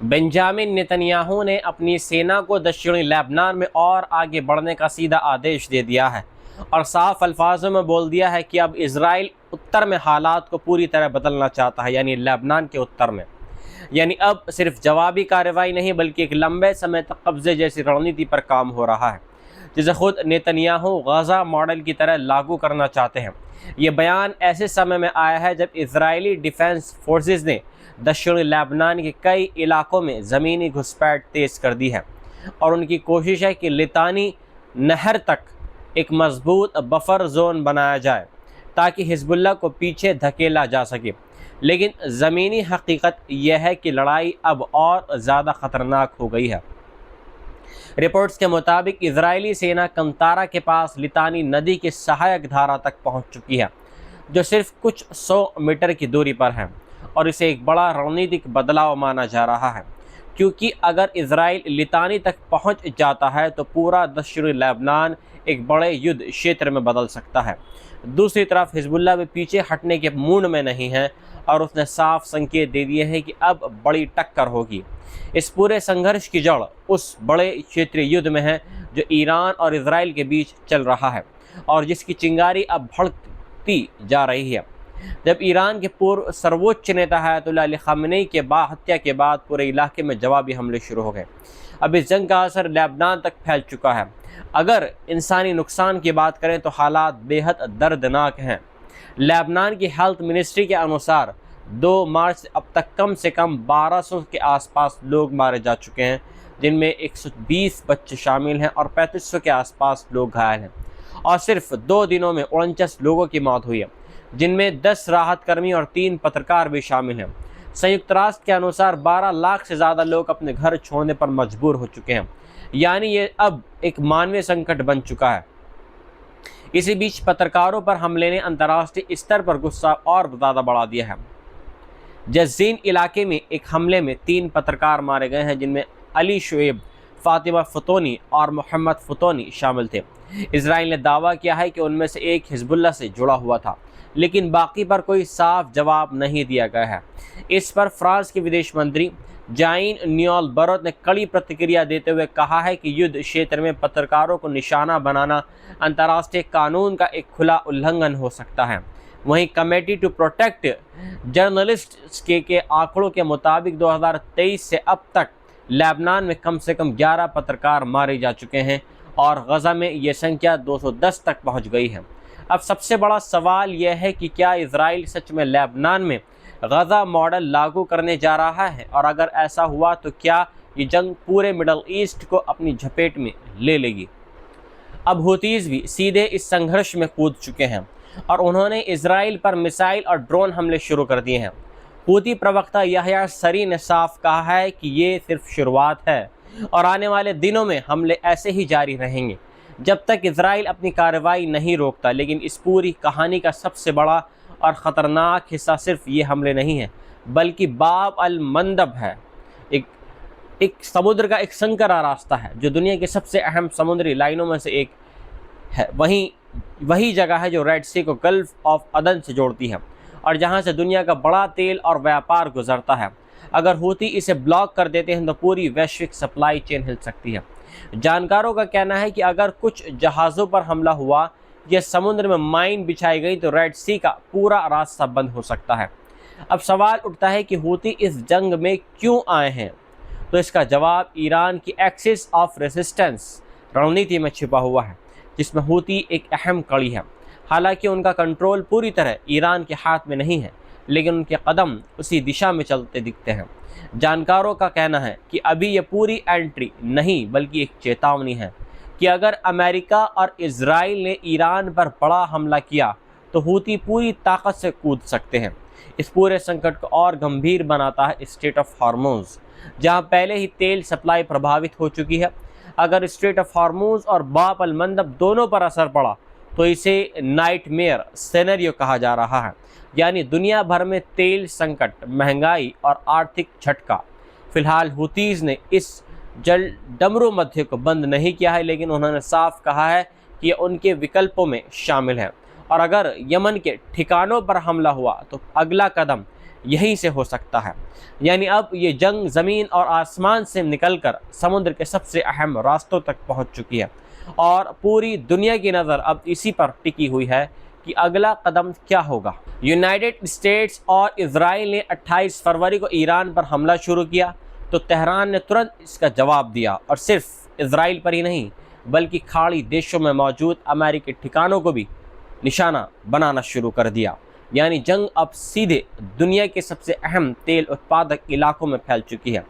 Benjamin Netanyahu ने अपनी सेना को दक्षिणी लेबनान में और आगे बढ़ने का सीधा आदेश दे दिया है और साफ अल्फाजों में बोल दिया है कि अब इजराइल उत्तर में हालात को पूरी तरह बदलना चाहता है, यानी लेबनान के उत्तर में। यानी अब सिर्फ जवाबी कार्रवाई नहीं बल्कि एक लंबे समय तक कब्जे जैसी रणनीति पर काम हो रहा है, जिसे खुद नेतन्याहू गाजा मॉडल की तरह लागू करना चाहते हैं। ये बयान ऐसे समय में आया है जब इजरायली डिफेंस फोर्सेस ने दक्षिणी लेबनान के कई इलाकों में ज़मीनी घुसपैठ तेज कर दी है और उनकी कोशिश है कि लितानी नहर तक एक मजबूत बफर जोन बनाया जाए ताकि हिजबुल्लाह को पीछे धकेला जा सके। लेकिन ज़मीनी हकीकत यह है कि लड़ाई अब और ज़्यादा ख़तरनाक हो गई है। रिपोर्ट्स के मुताबिक इजरायली सेना कंतारा के पास लितानी नदी की सहायक धारा तक पहुंच चुकी है, जो सिर्फ कुछ 100 मीटर की दूरी पर है, और इसे एक बड़ा रणनीतिक बदलाव माना जा रहा है, क्योंकि अगर इजराइल लितानी तक पहुंच जाता है तो पूरा दक्षिणी लेबनान एक बड़े युद्ध क्षेत्र में बदल सकता है। दूसरी तरफ हिजबुल्लाह भी पीछे हटने के मूड में नहीं है और उसने साफ संकेत दे दिए हैं कि अब बड़ी टक्कर होगी। इस पूरे संघर्ष की जड़ उस बड़े क्षेत्रीय युद्ध में है जो ईरान और इजराइल के बीच चल रहा है और जिसकी चिंगारी अब भड़कती जा रही है। जब ईरान के पूर्व सर्वोच्च नेता अयतुल्लाह अली ख़ामेनी के हत्या के बाद पूरे इलाके में जवाबी हमले शुरू हो गए। अब इस जंग का असर लेबनान तक फैल चुका है। अगर इंसानी नुकसान की बात करें तो हालात बेहद दर्दनाक हैं। लेबनान की हेल्थ मिनिस्ट्री के अनुसार 2 मार्च से अब तक कम से कम 1200 के आसपास लोग मारे जा चुके हैं, जिनमें 120 बच्चे शामिल हैं और 3500 के आसपास लोग घायल हैं। और सिर्फ 2 दिनों में 49 लोगों की मौत हुई है, जिनमें 10 राहत कर्मी और 3 पत्रकार भी शामिल हैं। संयुक्त राष्ट्र के अनुसार 12 लाख से ज़्यादा लोग अपने घर छोड़ने पर मजबूर हो चुके हैं, यानी ये अब एक मानवीय संकट बन चुका है। इसी बीच पत्रकारों पर हमले ने अंतर्राष्ट्रीय स्तर पर गुस्सा और ज़्यादा बढ़ा दिया है। जज़ीन इलाके में एक हमले में 3 पत्रकार मारे गए हैं, जिनमें अली शुएब, फातिमा फतोनी और मोहम्मद फतोनी शामिल थे। इजराइल ने दावा किया है कि उनमें से एक हिजबुल्लाह से जुड़ा हुआ था, लेकिन बाकी पर कोई साफ जवाब नहीं दिया गया है। इस पर फ्रांस के विदेश मंत्री जाइन न्योल बरोत ने कड़ी प्रतिक्रिया देते हुए कहा है कि युद्ध क्षेत्र में पत्रकारों को निशाना बनाना अंतर्राष्ट्रीय कानून का एक खुला उल्लंघन हो सकता है। वहीं कमेटी टू प्रोटेक्ट जर्नलिस्ट्स के आंकड़ों के मुताबिक 2023 से अब तक लेबनान में कम से कम 11 पत्रकार मारे जा चुके हैं और गजा में ये संख्या 210 तक पहुंच गई है। अब सबसे बड़ा सवाल यह है कि क्या इजराइल सच में लेबनान में गजा मॉडल लागू करने जा रहा है, और अगर ऐसा हुआ तो क्या ये जंग पूरे मिडल ईस्ट को अपनी झपेट में ले लेगी। अब हुतीज भी सीधे इस संघर्ष में कूद चुके हैं और उन्होंने इजराइल पर मिसाइल और ड्रोन हमले शुरू कर दिए हैं। हूती प्रवक्ता यहया सरी ने साफ कहा है कि ये सिर्फ शुरुआत है और आने वाले दिनों में हमले ऐसे ही जारी रहेंगे जब तक इजराइल अपनी कार्रवाई नहीं रोकता। लेकिन इस पूरी कहानी का सबसे बड़ा और ख़तरनाक हिस्सा सिर्फ ये हमले नहीं है, बल्कि बाब अल मंदब है। एक समुद्र का एक संकरा रास्ता है जो दुनिया की सबसे अहम समुद्री लाइनों में से एक है। वही जगह है जो रेड सी को गल्फ ऑफ अदन से जोड़ती है और जहां से दुनिया का बड़ा तेल और व्यापार गुजरता है। अगर हूती इसे ब्लॉक कर देते हैं तो पूरी वैश्विक सप्लाई चेन हिल सकती है। जानकारों का कहना है कि अगर कुछ जहाज़ों पर हमला हुआ या समुद्र में माइन बिछाई गई तो रेड सी का पूरा रास्ता बंद हो सकता है। अब सवाल उठता है कि हूती इस जंग में क्यों आए हैं, तो इसका जवाब ईरान की एक्सिस ऑफ रेसिस्टेंस रणनीति में छिपा हुआ है, जिसमें हूती एक अहम कड़ी है। हालांकि उनका कंट्रोल पूरी तरह ईरान के हाथ में नहीं है, लेकिन उनके कदम उसी दिशा में चलते दिखते हैं। जानकारों का कहना है कि अभी ये पूरी एंट्री नहीं बल्कि एक चेतावनी है कि अगर अमेरिका और इजराइल ने ईरान पर बड़ा हमला किया तो हूती पूरी ताकत से कूद सकते हैं। इस पूरे संकट को और गंभीर बनाता है स्ट्रेट ऑफ हॉर्मुज़, जहां पहले ही तेल सप्लाई प्रभावित हो चुकी है। अगर स्ट्रेट ऑफ हॉर्मुज़ और बाब अल मंदब दोनों पर असर पड़ा तो इसे नाइटमेयर सिनेरियो कहा जा रहा है, यानी दुनिया भर में तेल संकट, महंगाई और आर्थिक झटका। फिलहाल हुतीज़ ने इस जल डमरू मध्य को बंद नहीं किया है, लेकिन उन्होंने साफ कहा है कि ये उनके विकल्पों में शामिल है। और अगर यमन के ठिकानों पर हमला हुआ तो अगला कदम यहीं से हो सकता है। यानी अब ये जंग ज़मीन और आसमान से निकलकर समुद्र के सबसे अहम रास्तों तक पहुंच चुकी है और पूरी दुनिया की नज़र अब इसी पर टिकी हुई है कि अगला कदम क्या होगा। यूनाइटेड स्टेट्स और इजराइल ने 28 फरवरी को ईरान पर हमला शुरू किया तो तेहरान ने तुरंत इसका जवाब दिया और सिर्फ इजराइल पर ही नहीं बल्कि खाड़ी देशों में मौजूद अमेरिकी ठिकानों को भी निशाना बनाना शुरू कर दिया। यानी जंग अब सीधे दुनिया के सबसे अहम तेल उत्पादक इलाकों में फैल चुकी है।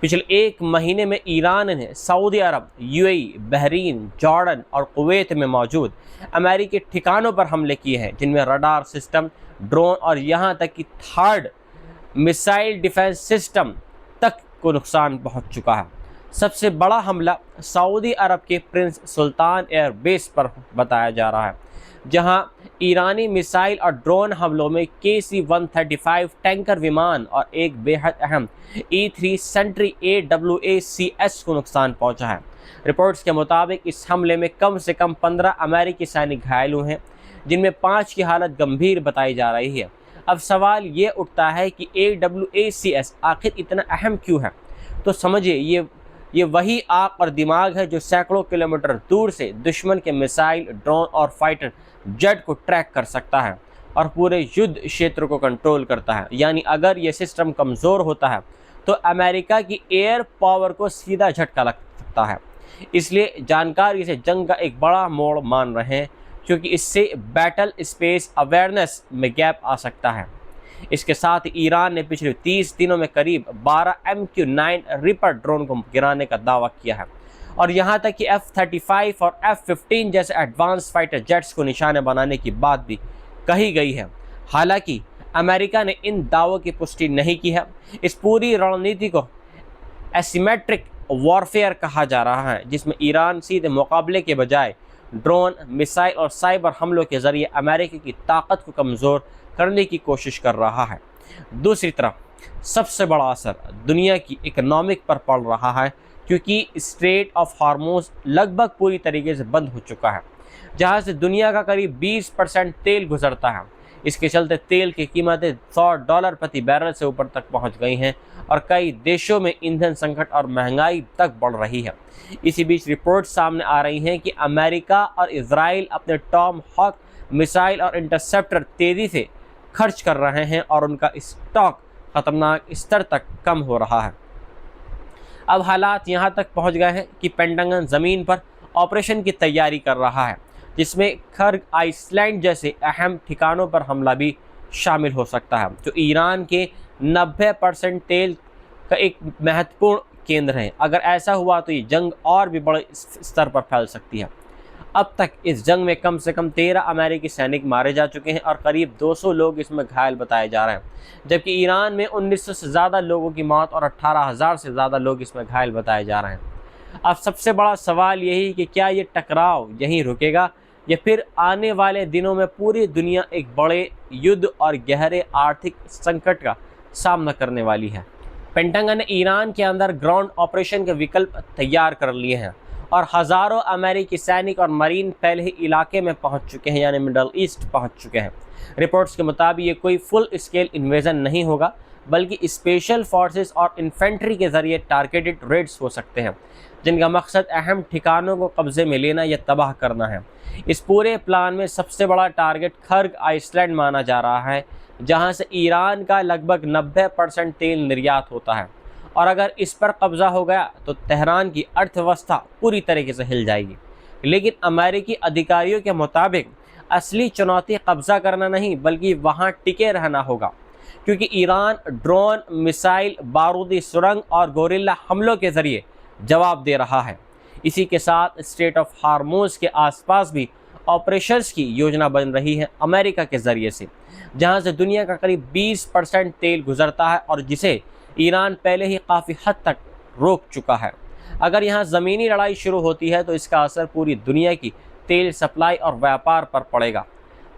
पिछले एक महीने में ईरान ने सऊदी अरब, यूएई, बहरीन, जॉर्डन और कुवैत में मौजूद अमेरिकी ठिकानों पर हमले किए हैं, जिनमें रडार सिस्टम, ड्रोन और यहाँ तक कि थर्ड मिसाइल डिफेंस सिस्टम तक को नुकसान पहुँच चुका है। सबसे बड़ा हमला सऊदी अरब के प्रिंस सुल्तान एयरबेस पर बताया जा रहा है, जहां ईरानी मिसाइल और ड्रोन हमलों में KC-135 टैंकर विमान और एक बेहद अहम E-3 सेंट्री AWACS को नुकसान पहुंचा है। रिपोर्ट्स के मुताबिक इस हमले में कम से कम 15 अमेरिकी सैनिक घायल हुए हैं, जिनमें 5 की हालत गंभीर बताई जा रही है। अब सवाल ये उठता है कि AWACS आखिर इतना अहम क्यों है? तो समझिए ये वही आंख और दिमाग है जो सैकड़ों किलोमीटर दूर से दुश्मन के मिसाइल, ड्रोन और फाइटर जेट को ट्रैक कर सकता है और पूरे युद्ध क्षेत्र को कंट्रोल करता है। यानी अगर ये सिस्टम कमज़ोर होता है तो अमेरिका की एयर पावर को सीधा झटका लग सकता है। इसलिए जानकार इसे जंग का एक बड़ा मोड़ मान रहे हैं, क्योंकि इससे बैटल स्पेस अवेयरनेस में गैप आ सकता है। इसके साथ ही ईरान ने पिछले 30 दिनों में करीब 12 MQ-9 रिपर ड्रोन को गिराने का दावा किया है और यहाँ तक कि F-35 और F-15 जैसे एडवांस फाइटर जेट्स को निशाने बनाने की बात भी कही गई है। हालांकि अमेरिका ने इन दावों की पुष्टि नहीं की है। इस पूरी रणनीति को एसिमेट्रिक वॉरफेयर कहा जा रहा है, जिसमें ईरान सीधे मुकाबले के बजाय ड्रोन, मिसाइल और साइबर हमलों के जरिए अमेरिका की ताकत को कमज़ोर करने की कोशिश कर रहा है। दूसरी तरफ सबसे बड़ा असर दुनिया की इकोनॉमिक पर पड़ रहा है, क्योंकि स्ट्रेट ऑफ हार्मोज लगभग पूरी तरीके से बंद हो चुका है, जहां से दुनिया का करीब 20% तेल गुजरता है। इसके चलते तेल की कीमतें $100 प्रति बैरल से ऊपर तक पहुंच गई हैं और कई देशों में ईंधन संकट और महंगाई तक बढ़ रही है। इसी बीच रिपोर्ट सामने आ रही हैं कि अमेरिका और इजराइल अपने टॉम हॉक मिसाइल और इंटरसेप्टर तेज़ी से खर्च कर रहे हैं और उनका स्टॉक खतरनाक स्तर तक कम हो रहा है। अब हालात यहाँ तक पहुँच गए हैं कि पेंटागन ज़मीन पर ऑपरेशन की तैयारी कर रहा है, जिसमें खर्ग आइसलैंड जैसे अहम ठिकानों पर हमला भी शामिल हो सकता है, जो ईरान के 90% तेल का एक महत्वपूर्ण केंद्र है। अगर ऐसा हुआ तो ये जंग और भी बड़े स्तर पर फैल सकती है। अब तक इस जंग में कम से कम 13 अमेरिकी सैनिक मारे जा चुके हैं और करीब 200 लोग इसमें घायल बताए जा रहे हैं, जबकि ईरान में 1900 से ज़्यादा लोगों की मौत और 18,000 से ज़्यादा लोग इसमें घायल बताए जा रहे हैं। अब सबसे बड़ा सवाल यही कि क्या ये टकराव यहीं रुकेगा या फिर आने वाले दिनों में पूरी दुनिया एक बड़े युद्ध और गहरे आर्थिक संकट का सामना करने वाली है। पेंटागन ने ईरान के अंदर ग्राउंड ऑपरेशन के विकल्प तैयार कर लिए हैं और हज़ारों अमेरिकी सैनिक और मरीन पहले ही इलाके में पहुंच चुके हैं, यानी मिडल ईस्ट पहुंच चुके हैं। रिपोर्ट्स के मुताबिक ये कोई फुल स्केल इन्वेजन नहीं होगा, बल्कि स्पेशल फोर्सेस और इन्फेंट्री के जरिए टारगेटेड रेड्स हो सकते हैं, जिनका मकसद अहम ठिकानों को कब्जे में लेना या तबाह करना है। इस पूरे प्लान में सबसे बड़ा टारगेट खर्ग आइसलैंड माना जा रहा है, जहां से ईरान का लगभग 90% तेल निर्यात होता है और अगर इस पर कब्जा हो गया तो तेहरान की अर्थव्यवस्था पूरी तरीके से हिल जाएगी। लेकिन अमेरिकी अधिकारियों के मुताबिक असली चुनौती कब्जा करना नहीं बल्कि वहां टिके रहना होगा, क्योंकि ईरान ड्रोन, मिसाइल, बारूदी सुरंग और गोरिल्ला हमलों के जरिए जवाब दे रहा है। इसी के साथ स्ट्रेट ऑफ हार्मोज के आसपास भी ऑपरेशंस की योजना बन रही है अमेरिका के ज़रिए से, जहां से दुनिया का करीब 20% तेल गुजरता है और जिसे ईरान पहले ही काफ़ी हद तक रोक चुका है। अगर यहाँ ज़मीनी लड़ाई शुरू होती है तो इसका असर पूरी दुनिया की तेल सप्लाई और व्यापार पर पड़ेगा।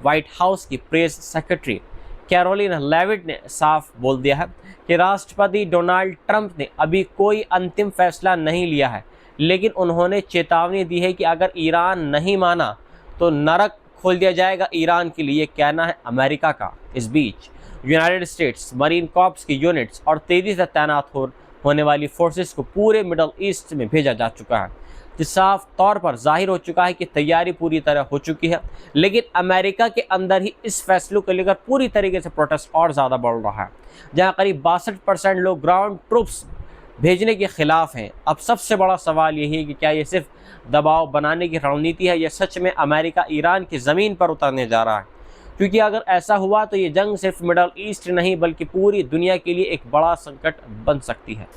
व्हाइट हाउस की प्रेस सेक्रेटरी कैरोलिन लेविट ने साफ बोल दिया है कि राष्ट्रपति डोनाल्ड ट्रंप ने अभी कोई अंतिम फैसला नहीं लिया है, लेकिन उन्होंने चेतावनी दी है कि अगर ईरान नहीं माना तो नरक खोल दिया जाएगा ईरान के लिए, कहना है अमेरिका का। इस बीच यूनाइटेड स्टेट्स मरीन कॉर्प्स की यूनिट्स और तेज़ी से तैनात होने वाली फोर्सेस को पूरे मिडल ईस्ट में भेजा जा चुका है, जिस साफ तौर पर जाहिर हो चुका है कि तैयारी पूरी तरह हो चुकी है। लेकिन अमेरिका के अंदर ही इस फैसलों को लेकर पूरी तरीके से प्रोटेस्ट और ज़्यादा बढ़ रहा है, जहां करीब 62% लोग ग्राउंड ट्रूप्स भेजने के खिलाफ हैं। अब सबसे बड़ा सवाल यही है कि क्या ये सिर्फ दबाव बनाने की रणनीति है या सच में अमेरिका ईरान की ज़मीन पर उतरने जा रहा है, क्योंकि अगर ऐसा हुआ तो ये जंग सिर्फ मिडल ईस्ट नहीं बल्कि पूरी दुनिया के लिए एक बड़ा संकट बन सकती है।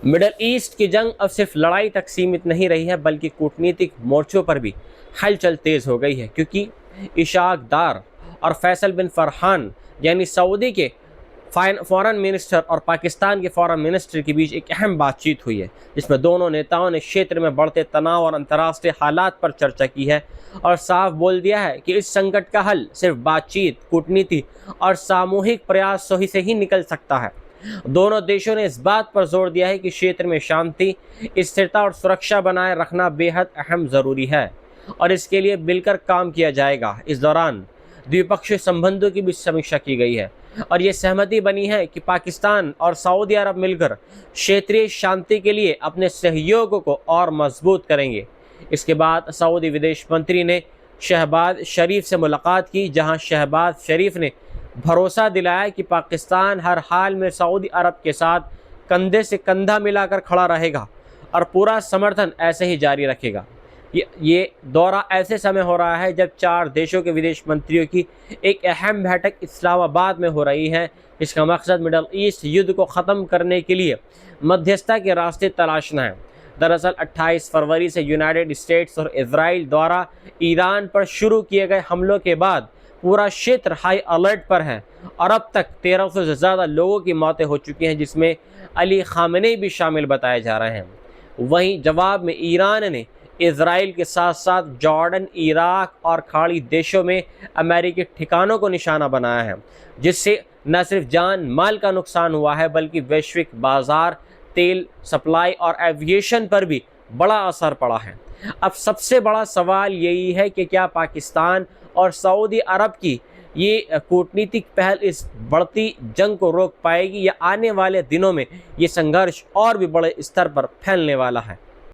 मिडल ईस्ट की जंग अब सिर्फ लड़ाई तक सीमित नहीं रही है बल्कि कूटनीतिक मोर्चों पर भी हलचल तेज़ हो गई है, क्योंकि इशाक दार और फैसल बिन फरहान यानी सऊदी के फॉरेन मिनिस्टर और पाकिस्तान के फॉरेन मिनिस्टर के बीच एक अहम बातचीत हुई है, जिसमें दोनों नेताओं ने क्षेत्र में बढ़ते तनाव और अंतर्राष्ट्रीय हालात पर चर्चा की है और साफ बोल दिया है कि इस संकट का हल सिर्फ बातचीत, कूटनीति और सामूहिक प्रयासों से ही निकल सकता है। दोनों देशों ने इस बात पर जोर दिया है कि क्षेत्र में शांति, स्थिरता और सुरक्षा बनाए रखना बेहद अहम ज़रूरी है और इसके लिए मिलकर काम किया जाएगा। इस दौरान द्विपक्षीय संबंधों की भी समीक्षा की गई है और ये सहमति बनी है कि पाकिस्तान और सऊदी अरब मिलकर क्षेत्रीय शांति के लिए अपने सहयोग को और मजबूत करेंगे। इसके बाद सऊदी विदेश मंत्री ने शहबाज शरीफ से मुलाकात की, जहां शहबाज शरीफ ने भरोसा दिलाया कि पाकिस्तान हर हाल में सऊदी अरब के साथ कंधे से कंधा मिलाकर खड़ा रहेगा और पूरा समर्थन ऐसे ही जारी रखेगा। ये दौरा ऐसे समय हो रहा है जब 4 देशों के विदेश मंत्रियों की एक अहम बैठक इस्लामाबाद में हो रही है। इसका मकसद मिडल ईस्ट युद्ध को ख़त्म करने के लिए मध्यस्थता के रास्ते तलाशना है। दरअसल 28 फरवरी से यूनाइटेड स्टेट्स और इजराइल द्वारा ईरान पर शुरू किए गए हमलों के बाद पूरा क्षेत्र हाई अलर्ट पर है और अब तक 1300 से ज़्यादा लोगों की मौतें हो चुकी हैं, जिसमें अली खामेनी भी शामिल बताए जा रहे हैं। वहीं जवाब में ईरान ने इजराइल के साथ साथ जॉर्डन, इराक और खाड़ी देशों में अमेरिकी ठिकानों को निशाना बनाया है, जिससे न सिर्फ जान माल का नुकसान हुआ है बल्कि वैश्विक बाजार, तेल सप्लाई और एविएशन पर भी बड़ा असर पड़ा है। अब सबसे बड़ा सवाल यही है कि क्या पाकिस्तान और सऊदी अरब की ये कूटनीतिक पहल इस बढ़ती जंग को रोक पाएगी या आने वाले दिनों में ये संघर्ष और भी बड़े स्तर पर फैलने वाला है।